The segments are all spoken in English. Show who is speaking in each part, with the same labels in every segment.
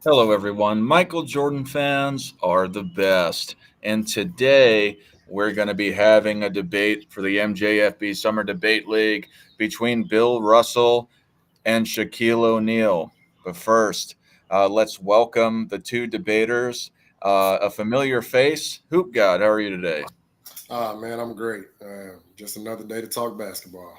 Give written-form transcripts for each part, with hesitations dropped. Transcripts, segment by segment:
Speaker 1: Hello, everyone. Michael Jordan fans are the best. And today we're going to be having a debate for the MJFB Summer Debate League between Bill Russell and Shaquille O'Neal. But first, let's welcome the two debaters. A familiar face, Hoop God. How are you today?
Speaker 2: Man, I'm great. Just another day to talk basketball.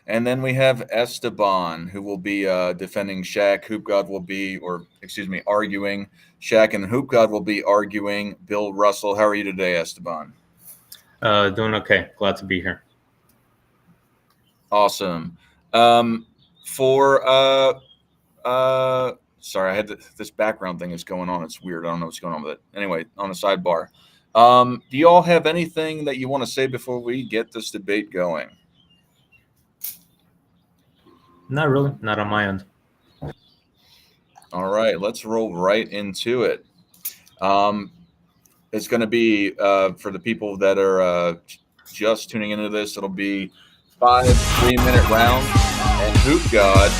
Speaker 1: And then we have Esteban, who will be defending Shaq. Hoop God will be, or excuse me, arguing Shaq, and Hoop God will be arguing Bill Russell. How are you today, Esteban?
Speaker 3: Doing okay. Glad to be here.
Speaker 1: Awesome. Um, for sorry, I had this background thing is going on. It's weird. I don't know what's going on with it. Anyway, on the sidebar, do you all have anything that you want to say before we get this debate going?
Speaker 3: Not really. Not on my end.
Speaker 1: All right, let's roll right into it. Um, it's going to be for the people that are just tuning into this. It'll be 5 3-minute rounds, and Hoop God.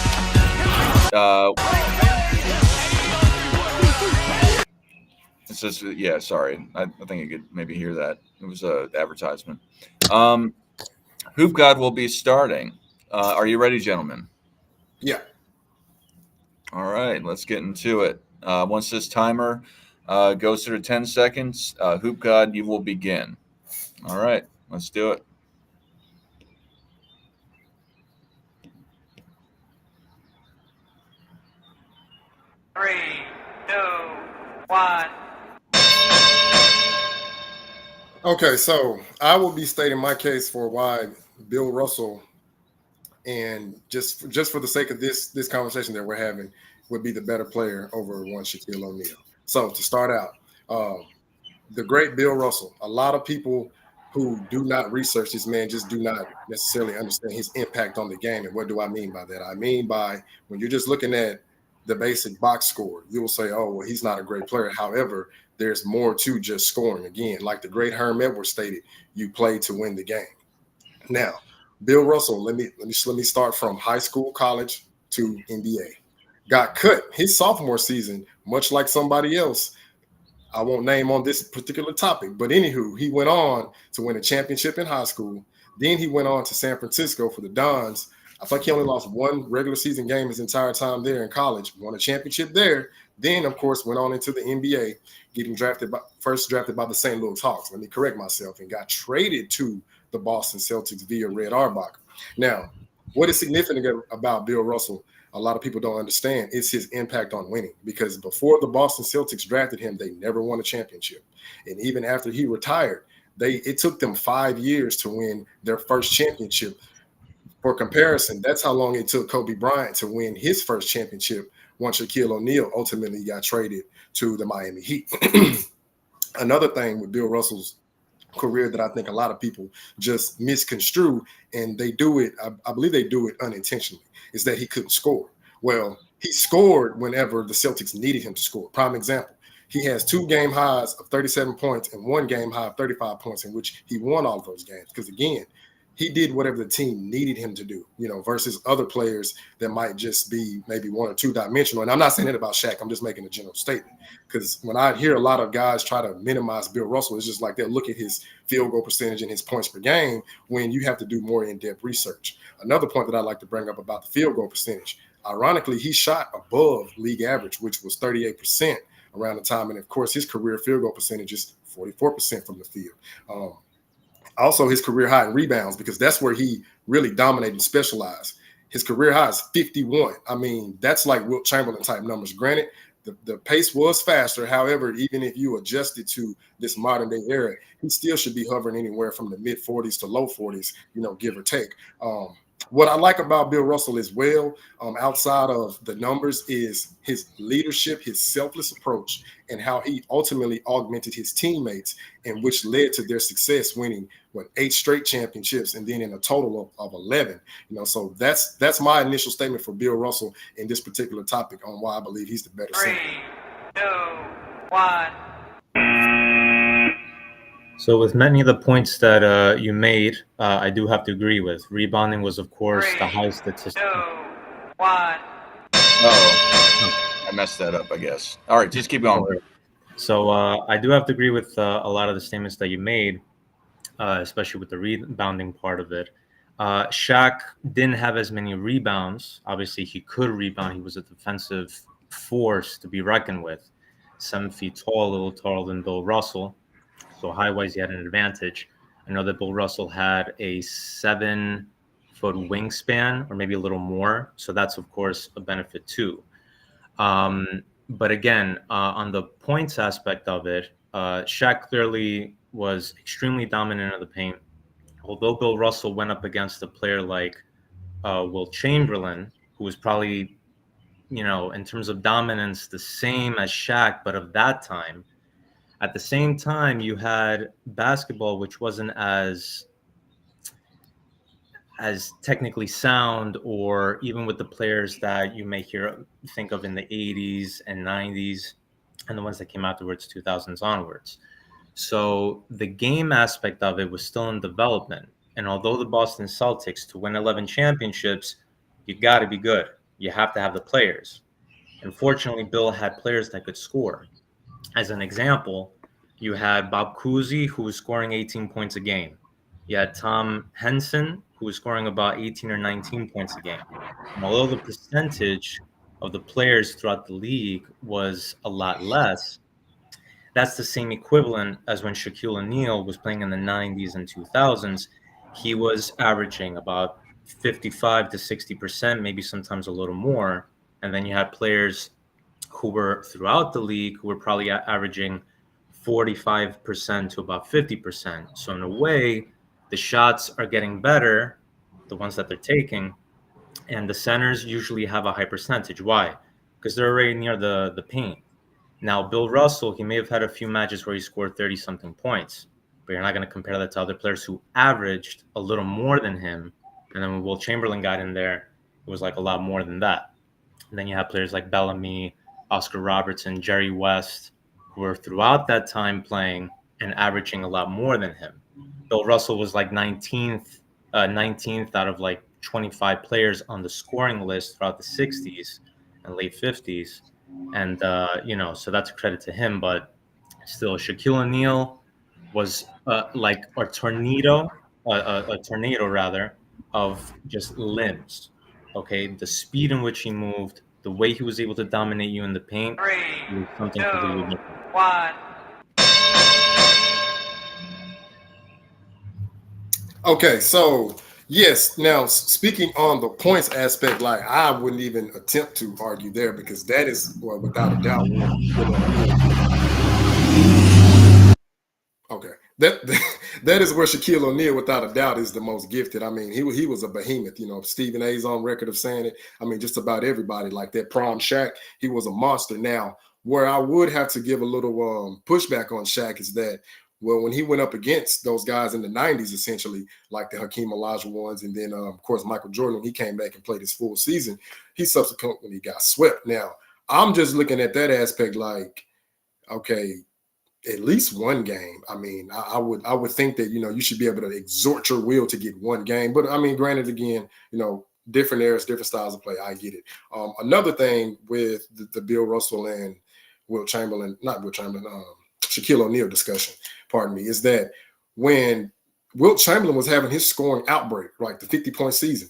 Speaker 1: It says, yeah, sorry. I think you could maybe hear that. It was a advertisement. Hoop God will be starting. Are you ready, gentlemen?
Speaker 2: Yeah.
Speaker 1: All right, let's get into it. Once this timer goes through 10 seconds, Hoop God, you will begin. All right, let's do it.
Speaker 4: Three, two, one.
Speaker 2: Okay, so I will be stating my case for why Bill Russell, and just for the sake of this conversation that we're having, would be the better player over one Shaquille O'Neal. So to start out, the great Bill Russell. A lot of people who do not research this man just do not necessarily understand his impact on the game. And what do I mean by that? I mean by when you're just looking at the basic box score, you will say, oh, well, he's not a great player. However, there's more to just scoring. Again, like the great Herm Edwards stated, you play to win the game. Now, Bill Russell, let me start from high school, college to NBA. Got cut his sophomore season, much like somebody else I won't name on this particular topic, but anywho, he went on to win a championship in high school. Then he went on to San Francisco for the Dons. I think he only lost one regular season game his entire time there in college. Won a championship there. Then, of course, went on into the NBA, getting first drafted by the St. Louis Hawks. Let me correct myself, and got traded to the Boston Celtics via Red Auerbach. Now, what is significant about Bill Russell? A lot of people don't understand is his impact on winning, because before the Boston Celtics drafted him, they never won a championship. And even after he retired, it took them 5 years to win their first championship. For comparison, that's how long it took Kobe Bryant to win his first championship once Shaquille O'Neal ultimately got traded to the Miami Heat. Another thing with Bill Russell's career that I think a lot of people just misconstrue, and they do it, I believe they do it unintentionally, is that he couldn't score. Well, he scored whenever the Celtics needed him to score. Prime example, he has 2 game highs of 37 points and 1 game high of 35 points in which he won all of those games. Because again, he did whatever the team needed him to do, versus other players that might just be maybe 1 or 2 dimensional. And I'm not saying that about Shaq. I'm just making a general statement. Because when I hear a lot of guys try to minimize Bill Russell, it's just like they'll look at his field goal percentage and his points per game when you have to do more in-depth research. Another point that I like to bring up about the field goal percentage, ironically, he shot above league average, which was 38% around the time. And of course, his career field goal percentage is 44% from the field. Also, his career high in rebounds, because that's where he really dominated and specialized. His career high is 51. I mean, that's like Wilt Chamberlain type numbers. Granted, the pace was faster. However, even if you adjust it to this modern day era, he still should be hovering anywhere from the mid 40s to low 40s, give or take. What I like about Bill Russell as well, outside of the numbers, is his leadership, his selfless approach, and how he ultimately augmented his teammates, and which led to their success, winning 8 straight championships, and then in a total of 11. So that's my initial statement for Bill Russell in this particular topic on why I believe he's the better center.
Speaker 4: 3, 2, 1.
Speaker 3: So with many of the points that you made, I do have to agree with. Rebounding was, of course,
Speaker 4: 3,
Speaker 3: the highest statistic.
Speaker 4: 2, 1.
Speaker 1: Oh, I messed that up, I guess. All right, just keep going.
Speaker 3: So I do have to agree with a lot of the statements that you made, especially with the rebounding part of it. Shaq didn't have as many rebounds. Obviously, he could rebound. He was a defensive force to be reckoned with. 7 feet tall, a little taller than Bill Russell. So height-wise, he had an advantage. I know that Bill Russell had a 7-foot wingspan, or maybe a little more. So that's, of course, a benefit too. But again, on the points aspect of it, Shaq clearly was extremely dominant in the paint. Although Bill Russell went up against a player like Will Chamberlain, who was probably, in terms of dominance, the same as Shaq, but of that time. At the same time, you had basketball, which wasn't as technically sound, or even with the players that you may think of in the 80s and 90s and the ones that came afterwards, 2000s onwards. So the game aspect of it was still in development. And although the Boston Celtics, to win 11 championships, you got to be good. You have to have the players. Unfortunately, Bill had players that could score. As an example, you had Bob Cousy, who was scoring 18 points a game. You had Tom Henson, who was scoring about 18 or 19 points a game. And although the percentage of the players throughout the league was a lot less, that's the same equivalent as when Shaquille O'Neal was playing in the 90s and 2000s. He was averaging about 55 to 60%, maybe sometimes a little more. And then you had players who were throughout the league who were probably averaging 45% to about 50%. So in a way, the shots are getting better, the ones that they're taking, and the centers usually have a high percentage. Why? Because they're already near the paint. Now, Bill Russell, he may have had a few matches where he scored 30-something points, but you're not going to compare that to other players who averaged a little more than him. And then when Will Chamberlain got in there, it was like a lot more than that. And then you have players like Bellamy, Oscar Robertson, Jerry West, who were throughout that time playing and averaging a lot more than him. Bill Russell was like 19th out of like 25 players on the scoring list throughout the 60s and late 50s. And, so that's a credit to him. But still, Shaquille O'Neal was like a tornado rather, of just limbs. Okay, the speed in which he moved, the way he was able to dominate you in the paint,
Speaker 4: Three,
Speaker 3: was something
Speaker 4: two,
Speaker 3: completely different.
Speaker 4: 1.
Speaker 2: Okay, so yes. Now, speaking on the points aspect, like I wouldn't even attempt to argue there because that is, well, without a doubt, okay. That is where Shaquille O'Neal, without a doubt, is the most gifted. I mean, he was a behemoth. Stephen A's on record of saying it. I mean, just about everybody, like that prime Shaq, he was a monster. Now, where I would have to give a little pushback on Shaq is that, well, when he went up against those guys in the 90s, essentially, like the Hakeem Olajuwons, and then, of course, Michael Jordan, when he came back and played his full season, he subsequently got swept. Now, I'm just looking at that aspect like, okay, at least one game. I mean, I would think that, you should be able to exhort your will to get one game. But I mean, granted, again, different eras, different styles of play. I get it. Another thing with the Bill Russell and Shaquille O'Neal discussion, pardon me, is that when Wilt Chamberlain was having his scoring outbreak, like the 50-point season,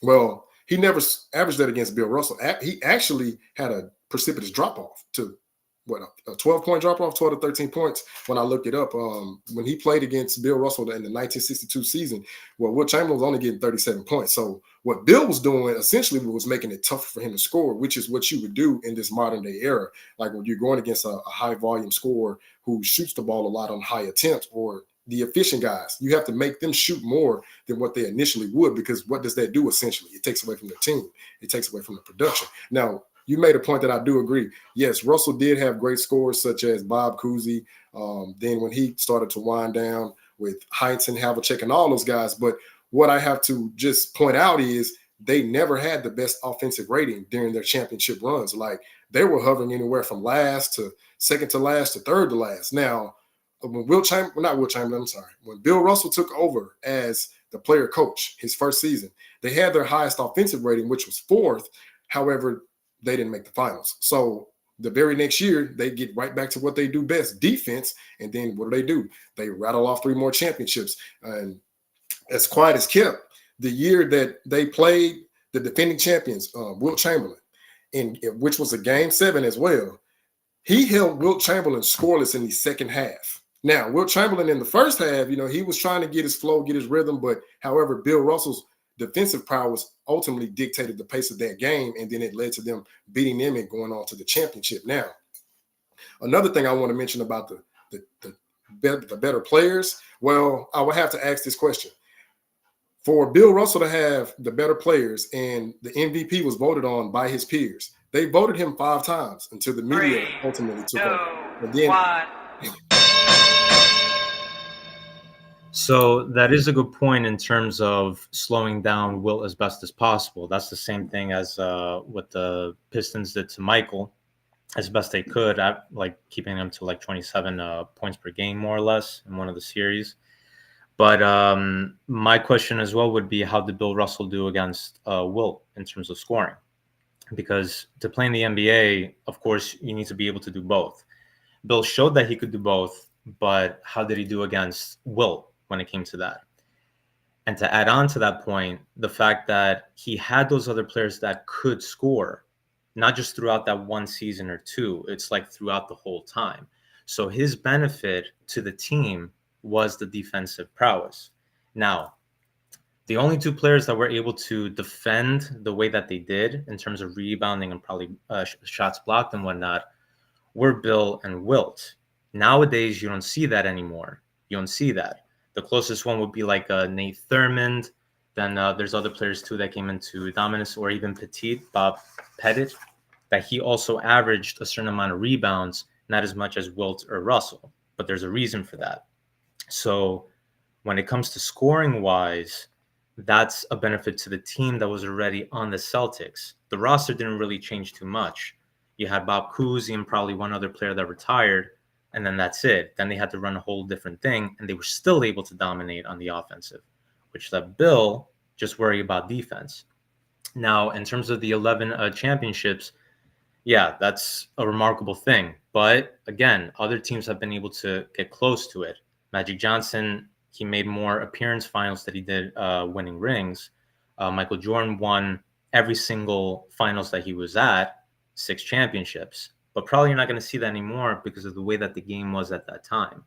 Speaker 2: well, he never averaged that against Bill Russell. He actually had a precipitous drop off to a 12-point drop off, 12 to 13 points when I looked it up. When he played against Bill Russell in the 1962 season, well, Wilt Chamberlain was only getting 37 points. So what Bill was doing essentially was making it tougher for him to score, which is what you would do in this modern day era. Like when you're going against a high volume scorer who shoots the ball a lot on high attempts, or the efficient guys, you have to make them shoot more than what they initially would, because what does that do essentially? It takes away from the team. It takes away from the production. Now, you made a point that I do agree. Yes, Russell did have great scores such as Bob Cousy. Then when he started to wind down with Heinz and Havlicek and all those guys. But what I have to just point out is they never had the best offensive rating during their championship runs. Like they were hovering anywhere from last to second to last to third to last. Now, when when Bill Russell took over as the player coach his first season, they had their highest offensive rating, which was fourth. However, they didn't make the finals. So the very next year, they get right back to what they do best, defense. And then what do? They rattle off 3 more championships. And as quiet as kept, the year that they played the defending champions, Wilt Chamberlain, which was a game 7 as well, he held Wilt Chamberlain scoreless in the second half. Now, Wilt Chamberlain in the first half, he was trying to get his flow, get his rhythm, but however, Bill Russell's defensive prowess ultimately dictated the pace of that game, and then it led to them beating them and going on to the championship. Now, another thing I want to mention about the better players, well, I would have to ask this question. For Bill Russell to have the better players and the MVP was voted on by his peers, they voted him 5 times until the media
Speaker 4: 3,
Speaker 2: ultimately took
Speaker 4: 2,
Speaker 2: over. And then,
Speaker 4: 1.
Speaker 3: So that is a good point in terms of slowing down Wilt as best as possible. That's the same thing as what the Pistons did to Michael as best they could, at like keeping him to like 27 points per game, more or less, in one of the series. But my question as well would be, how did Bill Russell do against Wilt in terms of scoring? Because to play in the NBA, of course, you need to be able to do both. Bill showed that he could do both, but how did he do against Wilt when it came to that? And to add on to that point, the fact that he had those other players that could score, not just throughout that one season or two, it's like throughout the whole time. So his benefit to the team was the defensive prowess. Now, the only 2 players that were able to defend the way that they did in terms of rebounding and probably shots blocked and whatnot were Bill and Wilt. Nowadays, you don't see that anymore. You don't see that. The closest one would be like Nate Thurmond. Then there's other players too that came into dominance, or even Bob Pettit, that he also averaged a certain amount of rebounds, not as much as Wilt or Russell. But there's a reason for that. So when it comes to scoring wise, that's a benefit to the team that was already on the Celtics. The roster didn't really change too much. You had Bob Cousy and probably one other player that retired, and then that's it. Then they had to run a whole different thing, and they were still able to dominate on the offensive, which let Bill just worry about defense. Now, in terms of the 11 championships, yeah, that's a remarkable thing. But again, other teams have been able to get close to it. Magic Johnson, he made more appearance finals than he did winning rings. Michael Jordan won every single finals that he was at, 6 championships. But probably you're not going to see that anymore because of the way that the game was at that time.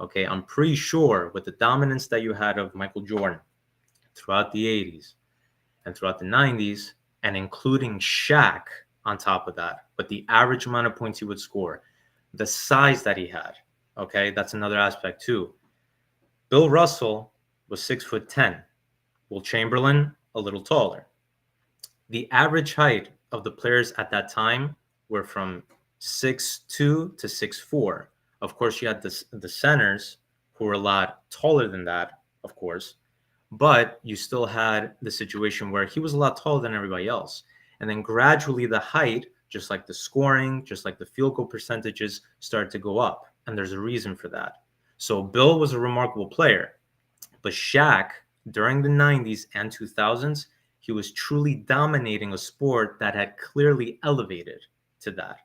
Speaker 3: Okay, I'm pretty sure with the dominance that you had of Michael Jordan throughout the 80s and throughout the 90s, and including Shaq on top of that, but the average amount of points he would score, the size that he had, okay, that's another aspect too. Bill Russell was 6'10". Wilt Chamberlain, a little taller. The average height of the players at that time were from 6'2" to 6'4". Of course, you had the centers who were a lot taller than that, of course, but you still had the situation where he was a lot taller than everybody else. And then gradually the height, just like the scoring, just like the field goal percentages, started to go up. And there's a reason for that. So Bill was a remarkable player, but Shaq, during the 90s and 2000s, he was truly dominating a sport that had clearly elevated to that.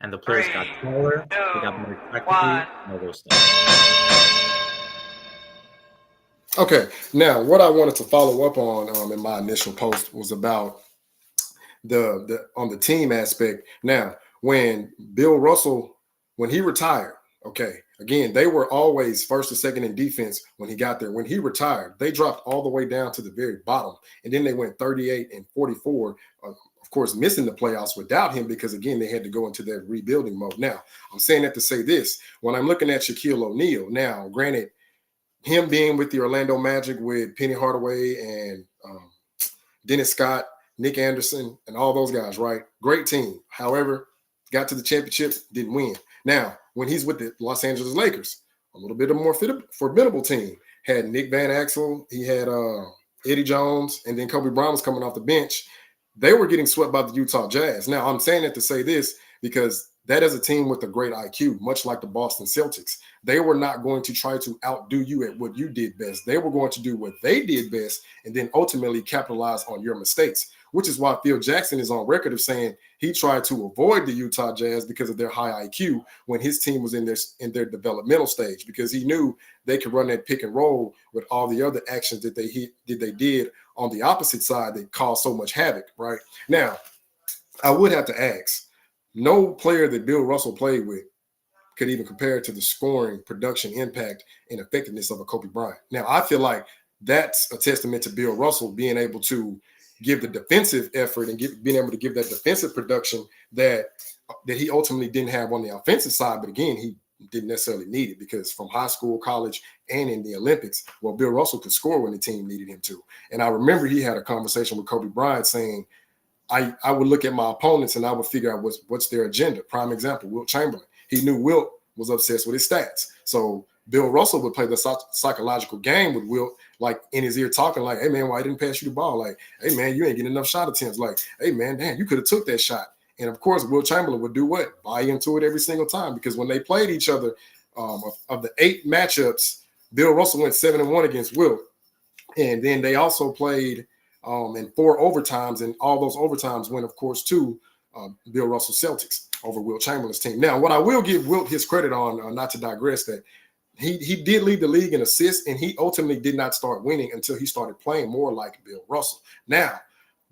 Speaker 3: And the players got taller, they got more technically, and all those things.
Speaker 2: Okay, now what I wanted to follow up on in my initial post was about the on the team aspect. Now, when Bill Russell, when he retired, okay, again, they were always first or second in defense when he got there. When he retired, they dropped all the way down to the very bottom, and then they went 38 and 44. Of course, missing the playoffs without him because, again, they had to go into that rebuilding mode. Now, I'm saying that to say this. When I'm looking at Shaquille O'Neal, now, granted, him being with the Orlando Magic with Penny Hardaway and Dennis Scott, Nick Anderson, and all those guys, right? Great team. However, got to the championship, didn't win. Now, when he's with the Los Angeles Lakers, a little bit of a more formidable team. Had Nick Van Exel, he had Eddie Jones, and then Kobe Bryant was coming off the bench. They were getting swept by the Utah Jazz. Now, I'm saying that to say this because that is a team with a great IQ, much like the Boston Celtics. They were not going to try to outdo you at what you did best. They were going to do what they did best and then ultimately capitalize on your mistakes. which is why Phil Jackson is on record of saying he tried to avoid the Utah Jazz because of their high IQ when his team was in their developmental stage, because he knew they could run that pick and roll with all the other actions that they did on the opposite side that caused so much havoc. Right now, I would have to ask, no player that Bill Russell played with could even compare to the scoring, production, impact, and effectiveness of a Kobe Bryant. Now, I feel like that's a testament to Bill Russell being able to give the defensive effort and being able to give that defensive production that he ultimately didn't have on the offensive side. But again, he didn't necessarily need it, because from high school, college, and in the Olympics, well, Bill Russell could score when the team needed him to. And I remember he had a conversation with Kobe Bryant saying, I would look at my opponents and I would figure out what's their agenda. Prime example, Wilt Chamberlain. He knew Wilt was obsessed with his stats. So Bill Russell would play the psychological game with Wilt, like in his ear talking like, hey, man, why didn't pass you the ball? Like, hey, man, you ain't getting enough shot attempts. Like, hey, man, damn, you could have took that shot. And, of course, Wilt Chamberlain would do what? Buy into it every single time, because when they played each other, of the 8 matchups, Bill Russell went 7-1 against Wilt. And then they also played in 4 overtimes, and all those overtimes went, of course, to Bill Russell Celtics over Wilt Chamberlain's team. Now, what I will give Wilt his credit on, not to digress, that he did lead the league in assists, and he ultimately did not start winning until he started playing more like Bill Russell. Now,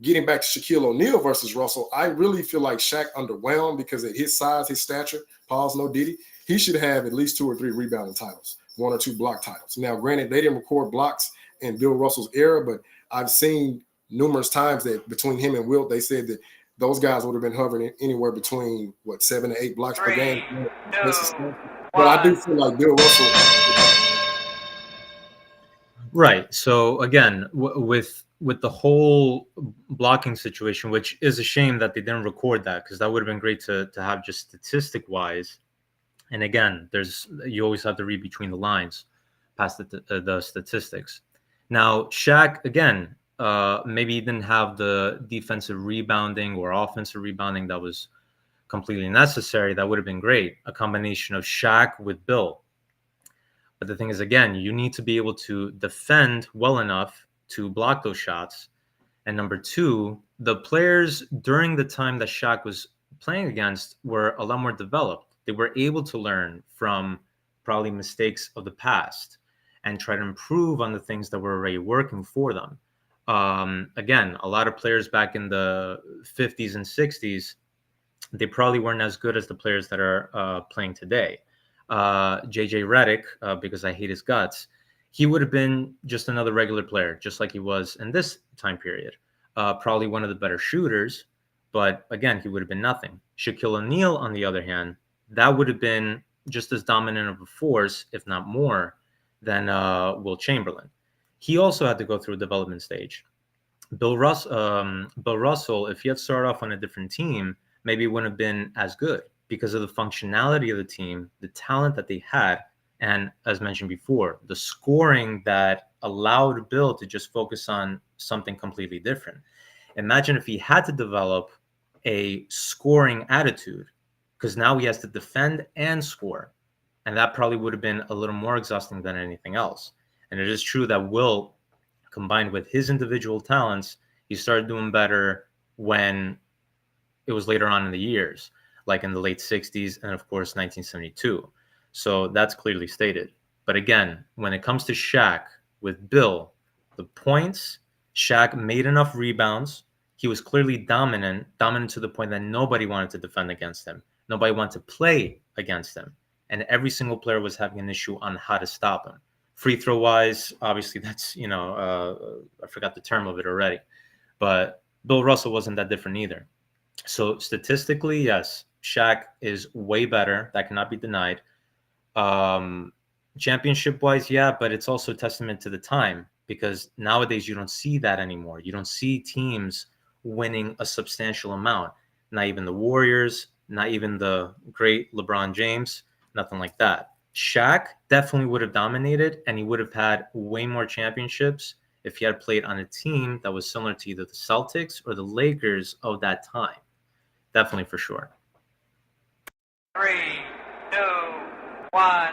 Speaker 2: getting back to Shaquille O'Neal versus Russell, I really feel like Shaq underwhelmed, because at his size, his stature, pause, no diddy, he should have at least 2 or 3 rebounding titles, 1 or 2 block titles. Now, granted, they didn't record blocks in Bill Russell's era, but I've seen numerous times that between him and Wilt, they said that those guys would have been hovering anywhere between 7 to 8 blocks per game.
Speaker 4: 3, 2,
Speaker 2: But I do feel like Bill Russell.
Speaker 3: Right. So again, with the whole blocking situation, which is a shame that they didn't record that, because that would have been great to have just statistic wise. And again, you always have to read between the lines past the statistics. Now, Shaq, again, maybe he didn't have the defensive rebounding or offensive rebounding that was completely necessary. That would have been great. A combination of Shaq with Bill. But the thing is, again, you need to be able to defend well enough to block those shots. And number 2, the players during the time that Shaq was playing against were a lot more developed. They were able to learn from probably mistakes of the past and try to improve on the things that were already working for them. Again, a lot of players back in the 50s and 60s, they probably weren't as good as the players that are playing today. JJ Redick, because I hate his guts, he would have been just another regular player, just like he was in this time period. Probably one of the better shooters, but again, he would have been nothing. Shaquille O'Neal, on the other hand, that would have been just as dominant of a force, if not more, than Wilt Chamberlain. He also had to go through a development stage. Bill Russell, if he had started off on a different team, maybe wouldn't have been as good because of the functionality of the team, the talent that they had, and as mentioned before, the scoring that allowed Bill to just focus on something completely different. Imagine if he had to develop a scoring attitude, because now he has to defend and score. And that probably would have been a little more exhausting than anything else. And it is true that Will, combined with his individual talents, he started doing better when it was later on in the years, like in the late 60s and, of course, 1972. So that's clearly stated. But again, when it comes to Shaq with Bill, the points, Shaq made enough rebounds. He was clearly dominant to the point that nobody wanted to defend against him. Nobody wanted to play against him. And every single player was having an issue on how to stop him. Free throw wise, obviously that's, I forgot the term of it already. But Bill Russell wasn't that different either. So statistically, yes, Shaq is way better. That cannot be denied. Championship wise, yeah, but it's also a testament to the time, because nowadays you don't see that anymore. You don't see teams winning a substantial amount. Not even the Warriors, not even the great LeBron James, nothing like that. Shaq definitely would have dominated, and he would have had way more championships if he had played on a team that was similar to either the Celtics or the Lakers of that time. Definitely, for sure.
Speaker 4: 3, 2, 1.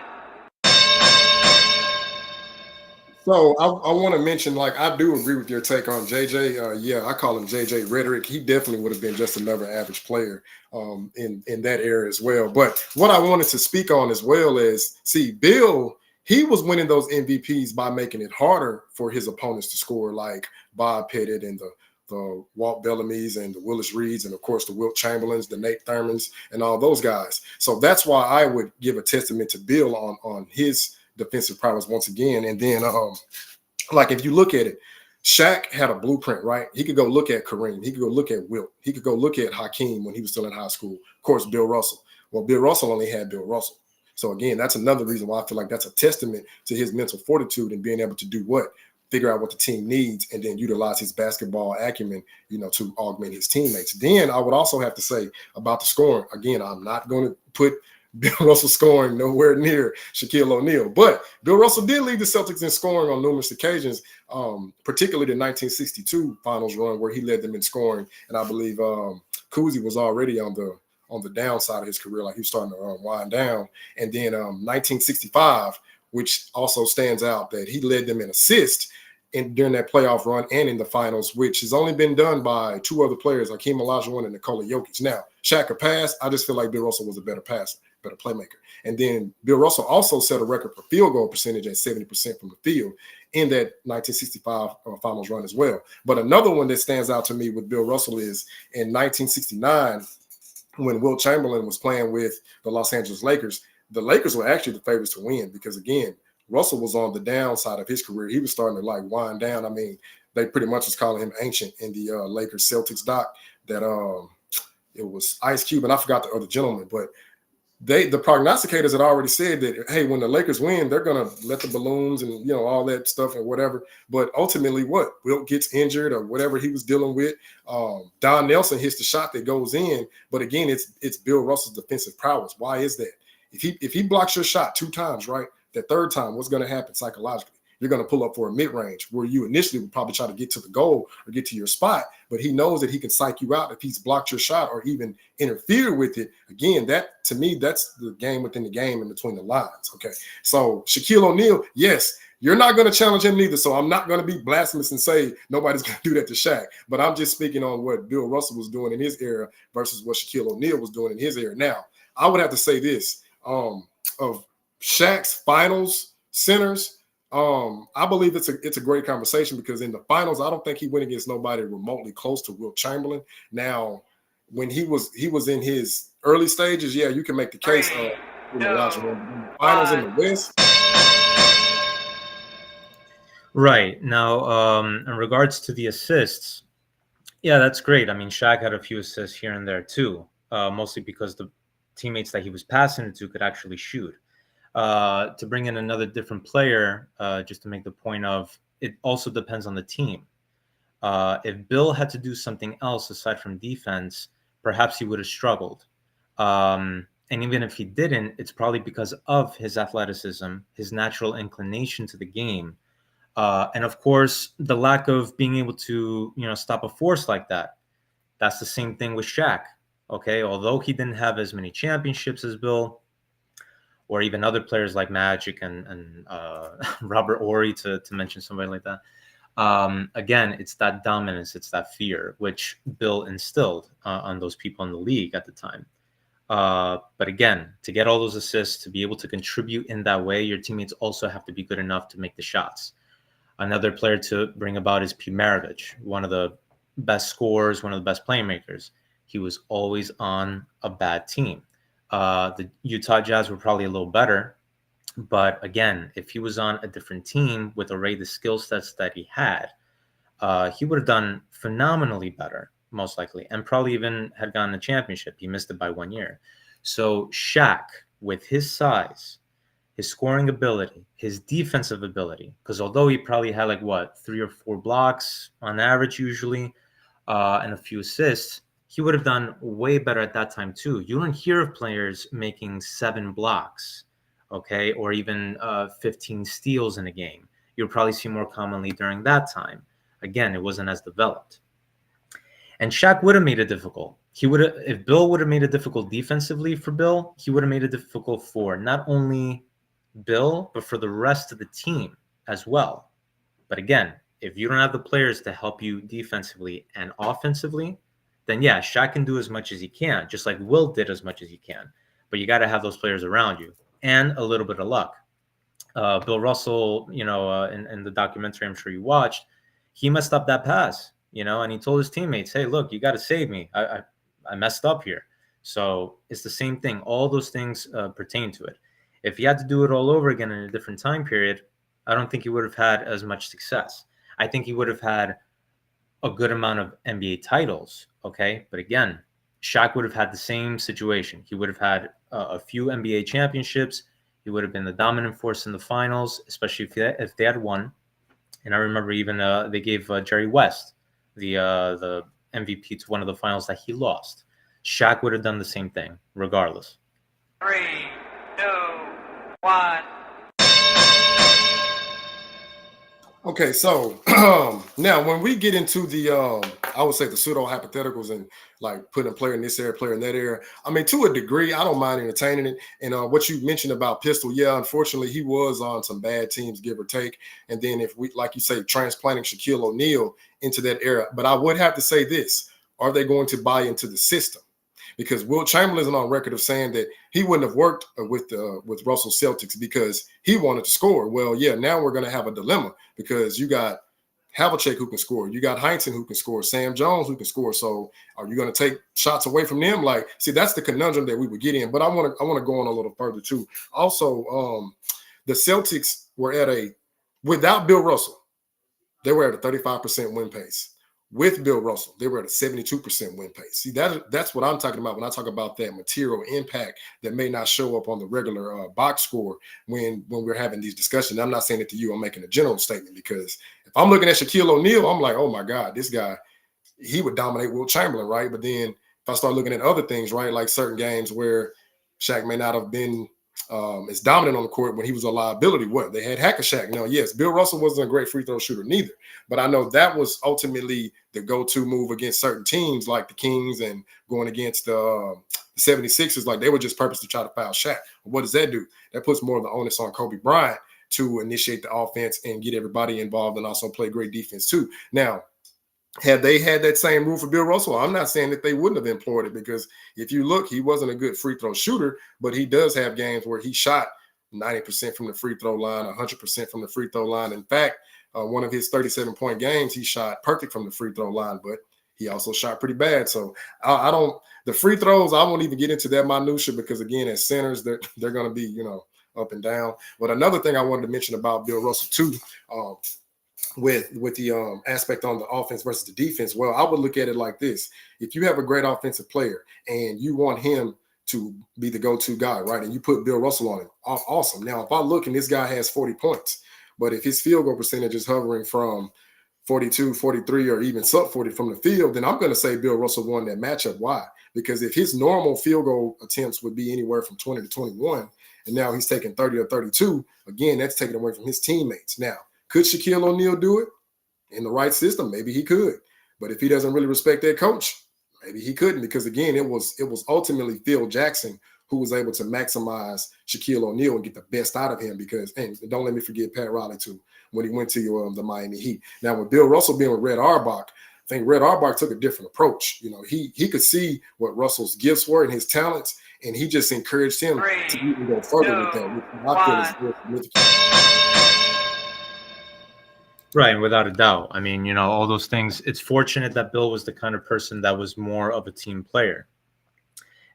Speaker 2: So I want to mention, like, I do agree with your take on JJ. Yeah, I call him JJ Rhetoric. He definitely would have been just another average player in that era as well. But what I wanted to speak on as well is, see, Bill, he was winning those MVPs by making it harder for his opponents to score, like Bob Pettit and the Walt Bellamy's and the Willis Reeds and of course the Wilt Chamberlains, the Nate Thurmans, and all those guys. So that's why I would give a testament to Bill on his defensive prowess once again. And then, like, if you look at it, Shaq had a blueprint, right? He could go look at Kareem. He could go look at Wilt. He could go look at Hakeem when he was still in high school. Of course, Bill Russell. Well, Bill Russell only had Bill Russell. So again, that's another reason why I feel like that's a testament to his mental fortitude and being able to do what? Figure out what the team needs and then utilize his basketball acumen, to augment his teammates. Then I would also have to say about the scoring. Again, I'm not going to put Bill Russell scoring nowhere near Shaquille O'Neal. But Bill Russell did lead the Celtics in scoring on numerous occasions, particularly the 1962 finals run where he led them in scoring. And I believe Cousy was already on the downside of his career, like he was starting to wind down. And then 1965, which also stands out that he led them in assists during that playoff run and in the finals, which has only been done by two other players, Hakeem Olajuwon and Nikola Jokic. Now, Shaq could pass. I just feel like Bill Russell was a better passer, better playmaker. And then Bill Russell also set a record for field goal percentage at 70% from the field in that 1965 finals run as well. But another one that stands out to me with Bill Russell is in 1969, when Wilt Chamberlain was playing with the Los Angeles Lakers. The Lakers were actually the favorites to win because, again, Russell was on the downside of his career. He was starting to like wind down. I mean, they pretty much was calling him ancient in the Lakers Celtics doc that it was Ice Cube and I forgot the other gentleman, but the prognosticators had already said that, hey, when the Lakers win, they're going to let the balloons and, all that stuff and whatever. But ultimately what? Wilt gets injured or whatever he was dealing with. Don Nelson hits the shot that goes in. But again, it's Bill Russell's defensive prowess. Why is that? If he blocks your shot 2 times, right? That third time, what's going to happen psychologically? You're going to pull up for a mid-range where you initially would probably try to get to the goal or get to your spot, but he knows that he can psych you out if he's blocked your shot or even interfered with it. Again, that to me, that's the game within the game and between the lines. Okay, so Shaquille O'Neal, yes, you're not going to challenge him neither, so I'm not going to be blasphemous and say nobody's going to do that to Shaq, but I'm just speaking on what Bill Russell was doing in his era versus what Shaquille O'Neal was doing in his era. Now, I would have to say this, of Shaq's finals centers, I believe it's a great conversation because in the finals, I don't think he went against nobody remotely close to Wilt Chamberlain. Now, when he was in his early stages, yeah, you can make the case of the finals in the West.
Speaker 3: Right. Now, in regards to the assists, yeah, that's great. I mean, Shaq had a few assists here and there too, mostly because the teammates that he was passing it to could actually shoot. To bring in another different player, just to make the point of it also depends on the team. If Bill had to do something else aside from defense, perhaps he would have struggled. And even if he didn't, it's probably because of his athleticism, his natural inclination to the game. And of course, the lack of being able to, stop a force like that. That's the same thing with Shaq. Okay, although he didn't have as many championships as Bill, or even other players like Magic and Robert Horry, to mention somebody like that. Again, it's that dominance, it's that fear, which Bill instilled on those people in the league at the time. But again, to get all those assists, to be able to contribute in that way, your teammates also have to be good enough to make the shots. Another player to bring about is P. Maravich, one of the best scorers, one of the best playmakers. He was always on a bad team. The Utah Jazz were probably a little better, but again, if he was on a different team with already the skill sets that he had, he would have done phenomenally better, most likely, and probably even had gotten a championship. He missed it by 1 year. So Shaq, with his size, his scoring ability, his defensive ability, because although he probably had 3 or 4 blocks on average usually, and a few assists, he would have done way better at that time too. You don't hear of players making 7 blocks, okay, or even 15 steals in a game. You'll probably see more commonly during that time. Again, it wasn't as developed. And Shaq would have made it difficult. If Bill would have made it difficult defensively for Bill, he would have made it difficult for not only Bill, but for the rest of the team as well. But again, if you don't have the players to help you defensively and offensively, then yeah, Shaq can do as much as he can, just like Will did as much as he can. But you got to have those players around you and a little bit of luck. Bill Russell, in the documentary I'm sure you watched, he messed up that pass, and he told his teammates, "Hey, look, you got to save me. I messed up here." So it's the same thing. All those things pertain to it. If he had to do it all over again in a different time period, I don't think he would have had as much success. I think he would have had a good amount of NBA titles. Okay, but again, Shaq would have had the same situation. He would have had a few NBA championships. He would have been the dominant force in the finals, especially if they had won. And I remember even they gave Jerry West the MVP to one of the finals that he lost. Shaq would have done the same thing, regardless.
Speaker 4: 3, 2, 1.
Speaker 2: Okay, so now when we get into the, I would say the pseudo hypotheticals and like putting a player in this area, player in that area. I mean, to a degree, I don't mind entertaining it. And what you mentioned about Pistol, yeah, unfortunately, he was on some bad teams, give or take. And then if we, like you say, transplanting Shaquille O'Neal into that era, but I would have to say this: are they going to buy into the system? Because Will Chamberlain is on record of saying that he wouldn't have worked with Russell Celtics because he wanted to score. Well, yeah, now we're going to have a dilemma because you got Havlicek who can score, you got Heinsohn who can score, Sam Jones who can score. So are you going to take shots away from them? Like, see, that's the conundrum that we would get in. But I want to go on a little further too. Also, the Celtics were without Bill Russell, they were at a 35% win pace. With Bill Russell, they were at a 72% win pace. See, that's what I'm talking about when I talk about that material impact that may not show up on the regular box score when we're having these discussions. I'm not saying it to you. I'm making a general statement because if I'm looking at Shaquille O'Neal, I'm like, oh my God, this guy, he would dominate Will Chamberlain, right? But then if I start looking at other things, right, like certain games where Shaq may not have been as dominant on the court when he was a liability. What they had Hack-a-Shaq. Now, yes, Bill Russell wasn't a great free throw shooter neither, but I know that was ultimately the go-to move against certain teams like the Kings and going against the 76ers. Like they were just purposely try to foul Shaq. What does that do? That puts more of the onus on Kobe Bryant to initiate the offense and get everybody involved and also play great defense too. Now, had they had that same rule for Bill Russell, I'm not saying that they wouldn't have employed it because if you look, he wasn't a good free throw shooter, but he does have games where he shot 90% from the free throw line, 100% from the free throw line. In fact, one of his 37-point games, he shot perfect from the free throw line, but he also shot pretty bad. So I don't, the free throws, I won't even get into that minutia because again, as centers, they're going to be, up and down. But another thing I wanted to mention about Bill Russell too, with the aspect on the offense versus the defense, well, I would look at it like this. If you have a great offensive player and you want him to be the go-to guy, right, and you put Bill Russell on him, awesome. Now, if I look and this guy has 40 points, but if his field goal percentage is hovering from 42, 43, or even sub 40 from the field, then I'm going to say Bill Russell won that matchup. Why? Because if his normal field goal attempts would be anywhere from 20 to 21, and now he's taking 30 or 32, again, that's taken away from his teammates. Now, could Shaquille O'Neal do it in the right system? Maybe he could. But if he doesn't really respect that coach, maybe he couldn't because, again, it was ultimately Phil Jackson who was able to maximize Shaquille O'Neal and get the best out of him because, and don't let me forget Pat Riley too, when he went to the Miami Heat. Now, with Bill Russell being with Red Auerbach, I think Red Auerbach took a different approach. He could see what Russell's gifts were and his talents, and he just encouraged him to even go further with that, which I feel is very significant.
Speaker 3: Right, without a doubt. I mean, all those things. It's fortunate that Bill was the kind of person that was more of a team player.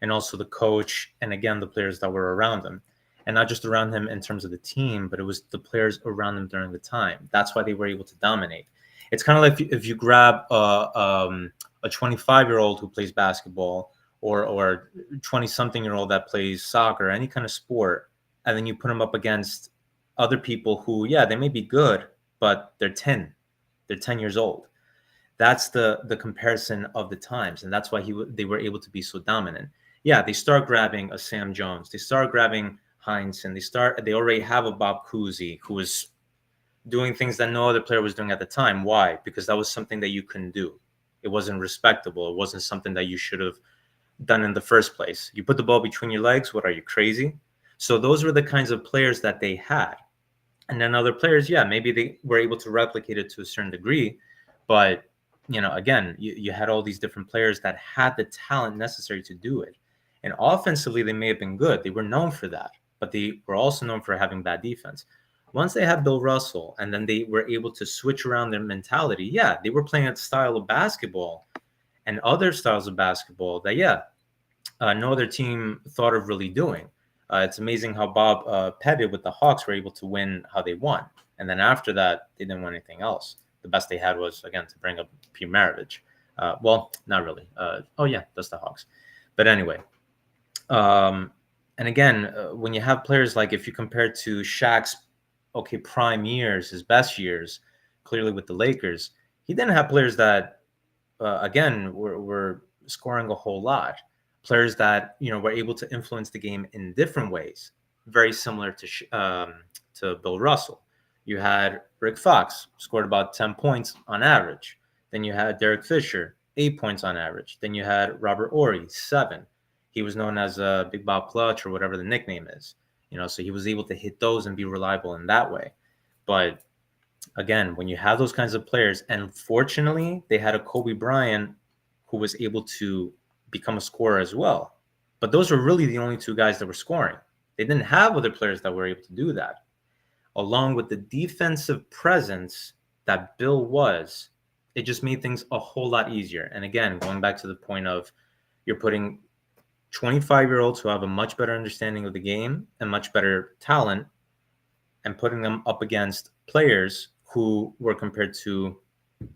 Speaker 3: And also the coach, and again, the players that were around him. And not just around him in terms of the team, but it was the players around him during the time. That's why they were able to dominate. It's kind of like if you grab a 25-year-old who plays basketball or 20-something-year-old that plays soccer, any kind of sport, and then you put them up against other people who, yeah, they may be good, but they're 10 years old. That's the comparison of the times, and that's why they were able to be so dominant. Yeah, they start grabbing a Sam Jones, they start grabbing Heinsohn, they already have a Bob Cousy who was doing things that no other player was doing at the time. Why? Because that was something that you couldn't do. It wasn't respectable. It wasn't something that you should have done in the first place. You put the ball between your legs. What, are you crazy? So those were the kinds of players that they had. And then other players, yeah, maybe they were able to replicate it to a certain degree. But, again, you had all these different players that had the talent necessary to do it. And offensively, they may have been good. They were known for that. But they were also known for having bad defense. Once they had Bill Russell and then they were able to switch around their mentality, yeah, they were playing a style of basketball and other styles of basketball that, yeah, no other team thought of really doing. It's amazing how Bob Pettit with the Hawks were able to win how they won. And then after that, they didn't win anything else. The best they had was, again, to bring up P. Maravich. Well, not really. Oh, yeah, that's the Hawks. But anyway, and again, when you have players like, if you compare to Shaq's, prime years, his best years, clearly with the Lakers, he didn't have players that, again, were scoring a whole lot. Players that were able to influence the game in different ways, very similar to Bill Russell. You had Rick Fox, scored about 10 points on average. Then you had Derek Fisher, 8 points on average. Then you had Robert Horry, 7. He was known as Big Bob Clutch or whatever the nickname is. So he was able to hit those and be reliable in that way. But again, when you have those kinds of players, and fortunately, they had a Kobe Bryant who was able to become a scorer as well. But those were really the only two guys that were scoring. They didn't have other players that were able to do that. Along with the defensive presence that Bill was, it just made things a whole lot easier. And again, going back to the point of you're putting 25-year-olds who have a much better understanding of the game and much better talent and putting them up against players who were compared to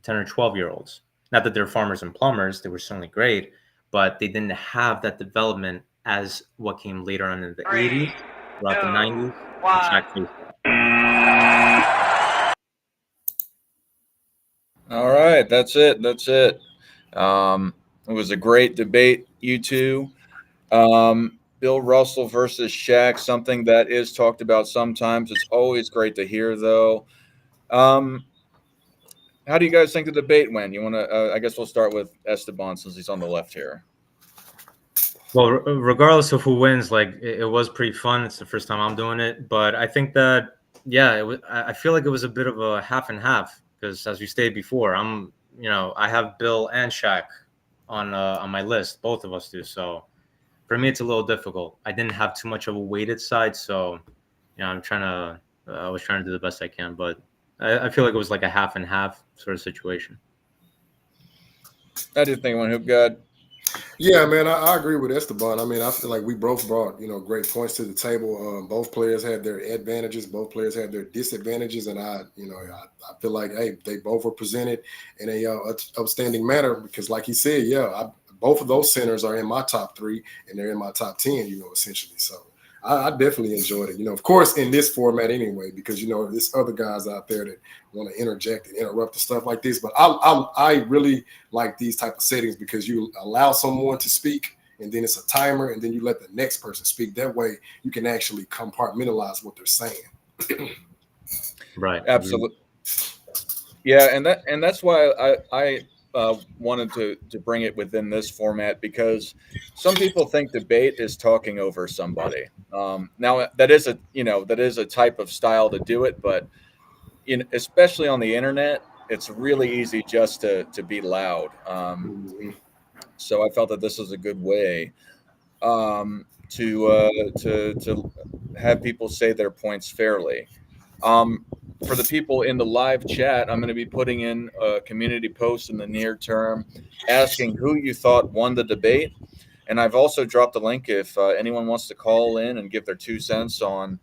Speaker 3: 10 or 12-year-olds. Not that they're farmers and plumbers, they were certainly great, but they didn't have that development as what came later on in the 80s, throughout the 90s.
Speaker 1: All right, that's it. That's it. It was a great debate, you two. Bill Russell versus Shaq, something that is talked about sometimes. It's always great to hear, though. How do you guys think the debate went? You want to? I guess we'll start with Esteban since he's on the left here.
Speaker 3: Well, regardless of who wins, like it was pretty fun. It's the first time I'm doing it, but I think that I feel like it was a bit of a half and half because, as we stated before, I have Bill and Shaq on my list. Both of us do. So for me, it's a little difficult. I didn't have too much of a weighted side, so I was trying to do the best I can, but I feel like it was like a half and half sort of situation.
Speaker 1: I did think one Hoop God.
Speaker 2: Yeah, man, I agree with Esteban. I mean, I feel like we both brought great points to the table. Both players had their advantages, both players had their disadvantages, and I feel like they both were presented in a outstanding manner because, like he said, both of those centers are in my top 3 and they're in my top 10. Essentially, so. I definitely enjoyed it, of course, in this format anyway, because, there's other guys out there that want to interject and interrupt the stuff like this. But I really like these type of settings because you allow someone to speak and then it's a timer and then you let the next person speak. That way you can actually compartmentalize what they're saying.
Speaker 3: Right.
Speaker 1: Absolutely. Yeah. And that's why I wanted to bring it within this format because some people think debate is talking over somebody. Now that is a type of style to do it, but especially on the internet, it's really easy just to be loud. So I felt that this was a good way to have people say their points fairly. For the people in the live chat, I'm going to be putting in a community post in the near term asking who you thought won the debate. And I've also dropped a link if anyone wants to call in and give their 2 cents on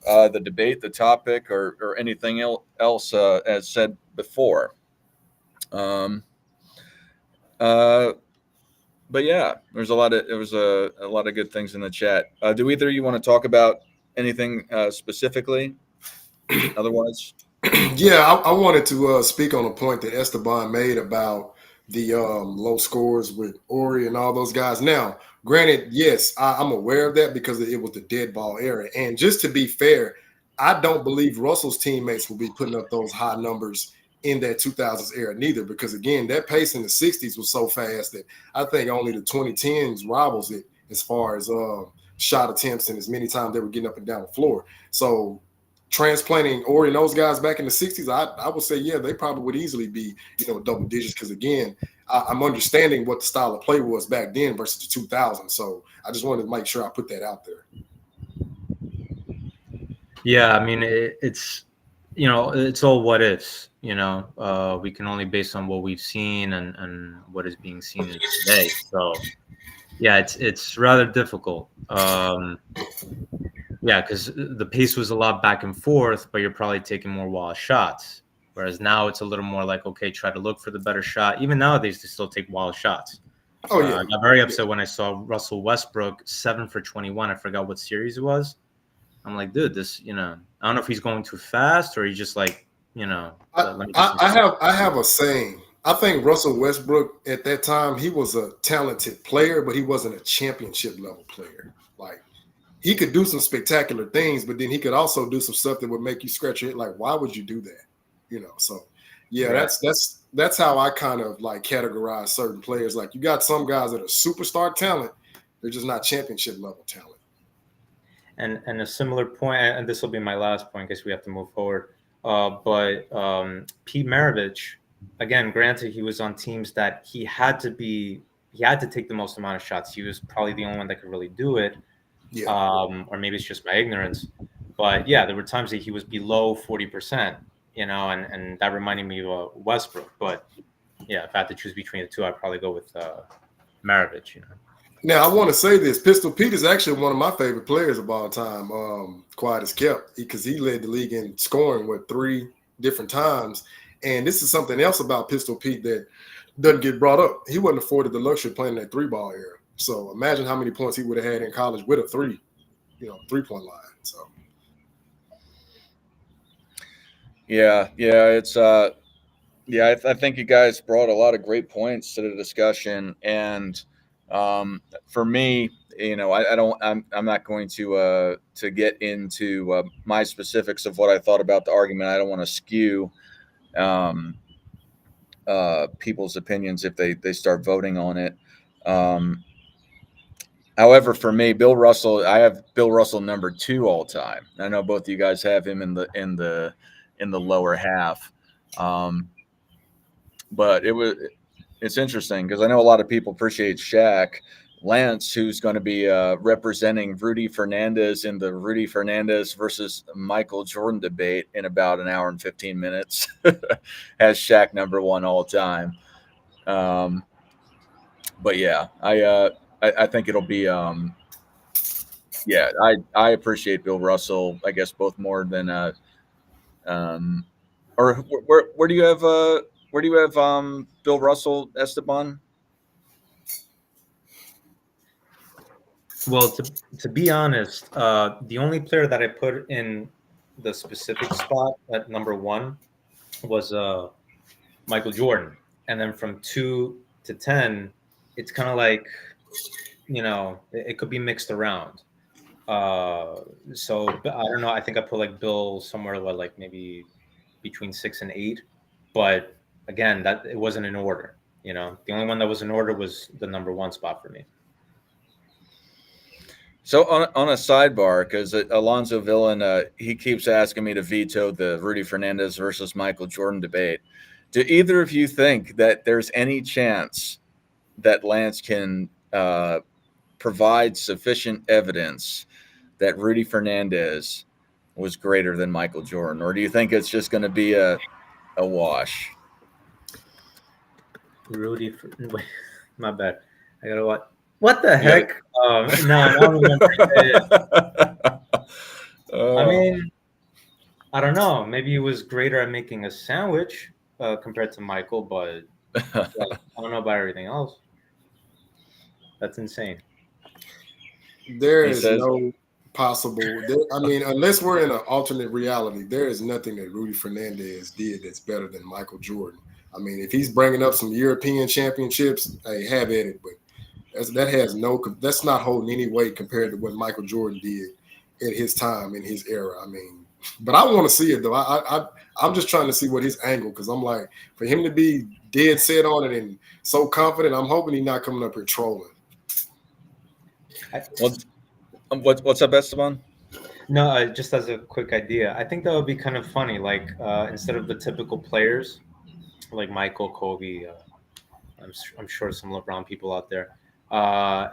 Speaker 1: the debate, the topic, or anything else as said before. But yeah, there was a lot of good things in the chat. Do either of you want to talk about anything specifically? Otherwise,
Speaker 2: yeah, I wanted to speak on a point that Esteban made about the low scores with Ori and all those guys. Now, granted, yes, I'm aware of that because it was the dead ball era. And just to be fair, I don't believe Russell's teammates will be putting up those high numbers in that 2000s era neither, because again, that pace in the 60s was so fast that I think only the 2010s rivals it as far as shot attempts and as many times they were getting up and down the floor. So transplanting Ori and those guys back in the 60s, I would say, yeah, they probably would easily be, double digits. Because again, I'm understanding what the style of play was back then versus the 2000s. So I just wanted to make sure I put that out there.
Speaker 3: Yeah, I mean, it's it's all what ifs. We can only base on what we've seen and what is being seen today. So yeah, it's rather difficult. Yeah, because the pace was a lot back and forth, but you're probably taking more wild shots. Whereas now it's a little more like, okay, try to look for the better shot. Even nowadays, they still take wild shots.
Speaker 2: Oh yeah,
Speaker 3: I got very upset when I saw Russell Westbrook 7 for 21. I forgot what series it was. I'm like, dude, this, I don't know if he's going too fast or he's just like, let me just.
Speaker 2: I have a saying. I think Russell Westbrook at that time, he was a talented player, but he wasn't a championship level player. Like, he could do some spectacular things, but then he could also do some stuff that would make you scratch your head. Like, why would you do that? So yeah,
Speaker 3: Right.
Speaker 2: that's how I kind of like categorize certain players. Like, you got some guys that are superstar talent, they're just not championship level talent.
Speaker 3: And a similar point, and this will be my last point because we have to move forward. But Pete Maravich, again, granted, he was on teams that he had to take the most amount of shots. He was probably the only one that could really do it.
Speaker 2: Yeah.
Speaker 3: Or maybe it's just my ignorance. But yeah, there were times that he was below 40%, and that reminded me of Westbrook. But yeah, if I had to choose between the two, I'd probably go with Maravich,
Speaker 2: Now, I want to say this. Pistol Pete is actually one of my favorite players of all time, quiet as kept, because he led the league in scoring with 3 different times. And this is something else about Pistol Pete that doesn't get brought up. He wasn't afforded the luxury of playing that 3-ball era. So imagine how many points he would have had in college with a 3-point line. So
Speaker 1: Yeah, it's yeah, I think you guys brought a lot of great points to the discussion, and for me, I'm not going to get into my specifics of what I thought about the argument. I don't want to skew people's opinions if they start voting on it. However, for me, Bill Russell, I have Bill Russell number 2 all time. I know both of you guys have him in the lower half. But it's interesting because I know a lot of people appreciate Shaq. Lance, who's going to be representing Rudy Fernandez in the Rudy Fernandez versus Michael Jordan debate in about an hour and 15 minutes, has Shaq number 1 all time. But yeah, I think it'll be yeah, I appreciate Bill Russell, I guess, both more than or where do you have Bill Russell, Esteban?
Speaker 3: Well, to be honest, the only player that I put in the specific spot at number 1 was Michael Jordan, and then from 2 to 10, it's kind of like it could be mixed around. So I don't know. I think I put like Bill somewhere like maybe between 6 and 8, but again, that it wasn't in order. The only one that was in order was the number 1 spot for me.
Speaker 1: So on a sidebar, because Alonzo Villan, he keeps asking me to veto the Rudy Fernandez versus Michael Jordan debate. Do either of you think that there's any chance that Lance can provide sufficient evidence that Rudy Fernandez was greater than Michael Jordan, or do you think it's just going to be a wash?
Speaker 3: Rudy, wait, my bad. I gotta what? What the heck? No, I don't remember. I mean, I don't know. Maybe he was greater at making a sandwich compared to Michael, but I don't know about everything else. That's insane.
Speaker 2: There is no possible. I mean, unless we're in an alternate reality, there is nothing that Rudy Fernandez did that's better than Michael Jordan. I mean, if he's bringing up some European championships, hey, have at it. But that's not holding any weight compared to what Michael Jordan did at his time in his era. I mean, but I want to see it though. I'm just trying to see what his angle, because I'm like, for him to be dead set on it and so confident, I'm hoping he's not coming up here trolling.
Speaker 1: What's up, Esteban?
Speaker 3: No, just as a quick idea, I think that would be kind of funny. Like instead of the typical players like Michael, Kobe, I'm sure some LeBron people out there.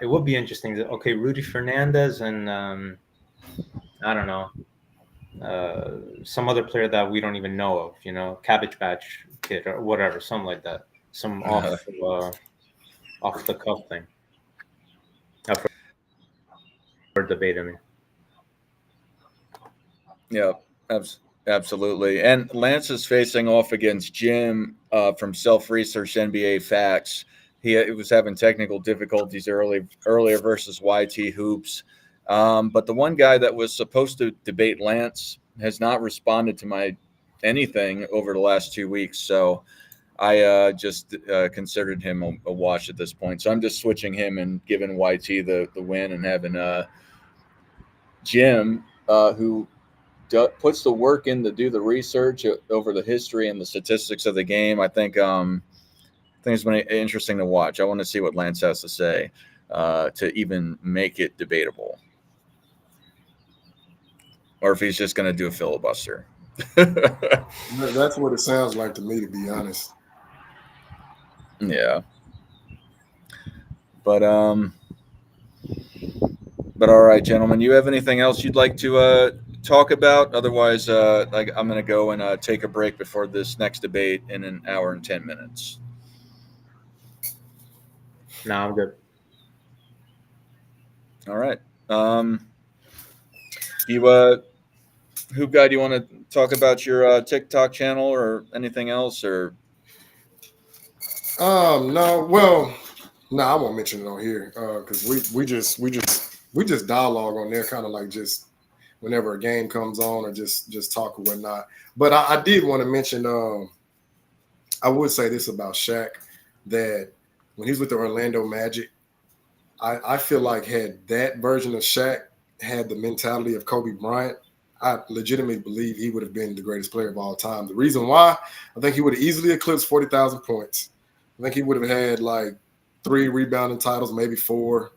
Speaker 3: It would be interesting that okay, Rudy Fernandez and I don't know some other player that we don't even know of. You know, Cabbage Patch Kid or whatever, something like that. Some off the cuff thing. For debate, I mean.
Speaker 1: Yeah, absolutely. And Lance is facing off against Jim from Self Research NBA Facts. He was having technical difficulties earlier versus YT Hoops. But the one guy that was supposed to debate Lance has not responded to my anything over the last 2 weeks. So I just considered him a wash at this point. So I'm just switching him and giving YT the win and having Jim, who puts the work in to do the research over the history and the statistics of the game. I think it's been interesting to watch. I want to see what Lance has to say to even make it debatable, or if he's just going to do a filibuster.
Speaker 2: That's what it sounds like to me, to be honest.
Speaker 1: Yeah, but all right, gentlemen. You have anything else you'd like to talk about? Otherwise, I'm going to go and take a break before this next debate in an hour and 10 minutes.
Speaker 3: No, I'm good.
Speaker 1: All right. You Hoop Guy, do you want to talk about your TikTok channel or anything else? Or
Speaker 2: No, well, no, I won't mention it on here because we just dialogue on there, kind of like just whenever a game comes on or just talk or whatnot. But I did want to mention, I would say this about Shaq, that when he was with the Orlando Magic, I feel like had that version of Shaq had the mentality of Kobe Bryant, I legitimately believe he would have been the greatest player of all time. The reason why, I think he would have easily eclipsed 40,000 points. I think he would have had like 3 rebounding titles, maybe 4.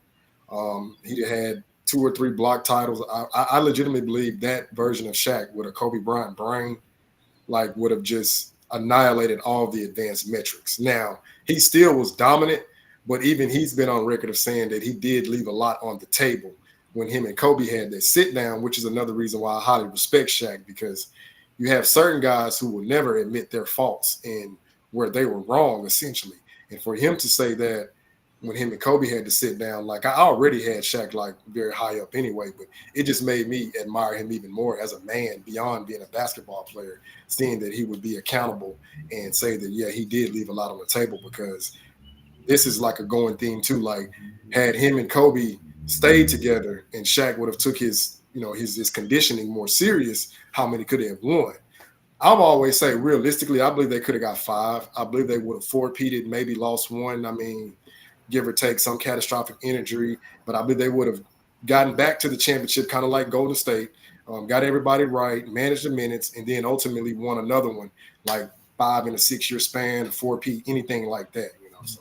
Speaker 2: He'd have had 2 or 3 block titles. I legitimately believe that version of Shaq with a Kobe Bryant brain, like, would have just annihilated all the advanced metrics. Now, he still was dominant, but even he's been on record of saying that he did leave a lot on the table when him and Kobe had that sit down, which is another reason why I highly respect Shaq, because you have certain guys who will never admit their faults and where they were wrong, essentially. And for him to say that when him and Kobe had to sit down, like, I already had Shaq like very high up anyway, but it just made me admire him even more as a man beyond being a basketball player, seeing that he would be accountable and say that, yeah, he did leave a lot on the table, because this is like a going theme too. Like, had him and Kobe stayed together and Shaq would have took his, his conditioning more serious, how many could they have won? I've always say realistically, I believe they could have got 5. I believe they would have four-peated, maybe lost 1. I mean, give or take some catastrophic injury, but I believe they would have gotten back to the championship, kind of like Golden State, got everybody right, managed the minutes, and then ultimately won another one, like 5 in a 6-year span, 4-peat, anything like that. So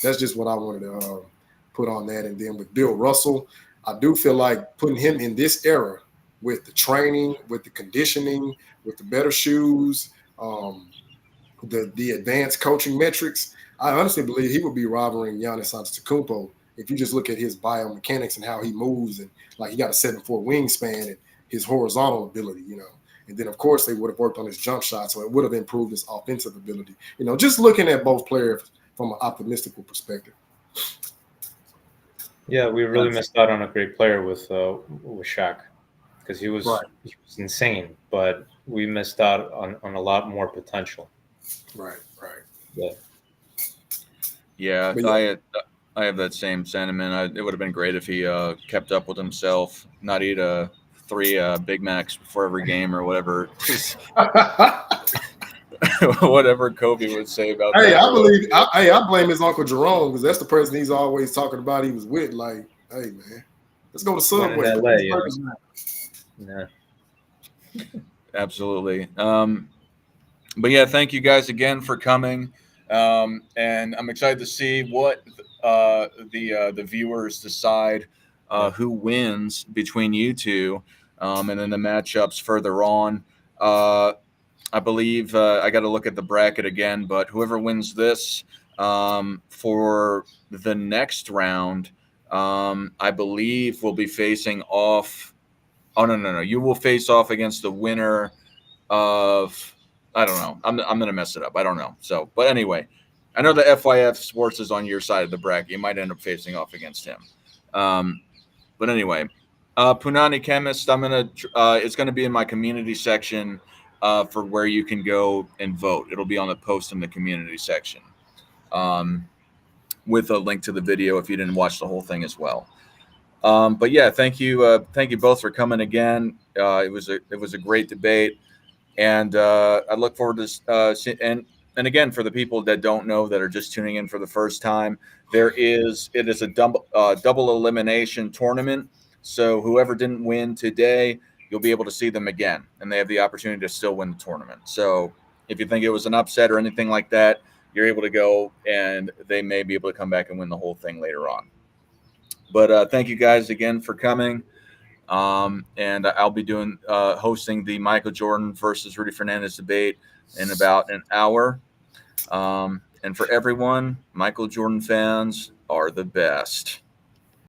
Speaker 2: that's just what I wanted to put on that. And then with Bill Russell, I do feel like putting him in this era with the training, with the conditioning, with the better shoes, the advanced coaching metrics, I honestly believe he would be rivaling Giannis Antetokounmpo if you just look at his biomechanics and how he moves, and like he got a 7'4" wingspan and his horizontal ability, And then of course they would have worked on his jump shot, so it would have improved his offensive ability. Just looking at both players from an optimistic perspective.
Speaker 3: Yeah, we really missed out on a great player with Shaq, because he was insane, but we missed out on a lot more potential.
Speaker 2: Right.
Speaker 1: yeah, I have that same sentiment. It would have been great if he kept up with himself, not eat 3 Big Macs before every game or whatever. Whatever Kobe would say about that.
Speaker 2: I blame his Uncle Jerome, because that's the person he's always talking about he was with. Like, hey man, let's go to Subway.
Speaker 3: In LA, yeah.
Speaker 1: Absolutely. But yeah, thank you guys again for coming. And I'm excited to see what the viewers decide who wins between you two. and then the matchups further on. I believe I got to look at the bracket again, but whoever wins this for the next round, I believe will be facing off. Oh no! You will face off against the winner of. I don't know. I'm gonna mess it up. I don't know. So, but anyway, I know the FYF Sports is on your side of the bracket. You might end up facing off against him. But anyway, Punani Chemist. It's gonna be in my community section for where you can go and vote. It'll be on the post in the community section, with a link to the video if you didn't watch the whole thing as well. But yeah, thank you both for coming again. It was a great debate, and I look forward to and again, for the people that don't know, that are just tuning in for the first time, it is a double elimination tournament. So whoever didn't win today, you'll be able to see them again, and they have the opportunity to still win the tournament. So if you think it was an upset or anything like that, you're able to go, and they may be able to come back and win the whole thing later on. But thank you guys again for coming. And I'll be hosting the Michael Jordan versus Rudy Fernandez debate in about an hour. And for everyone, Michael Jordan fans are the best.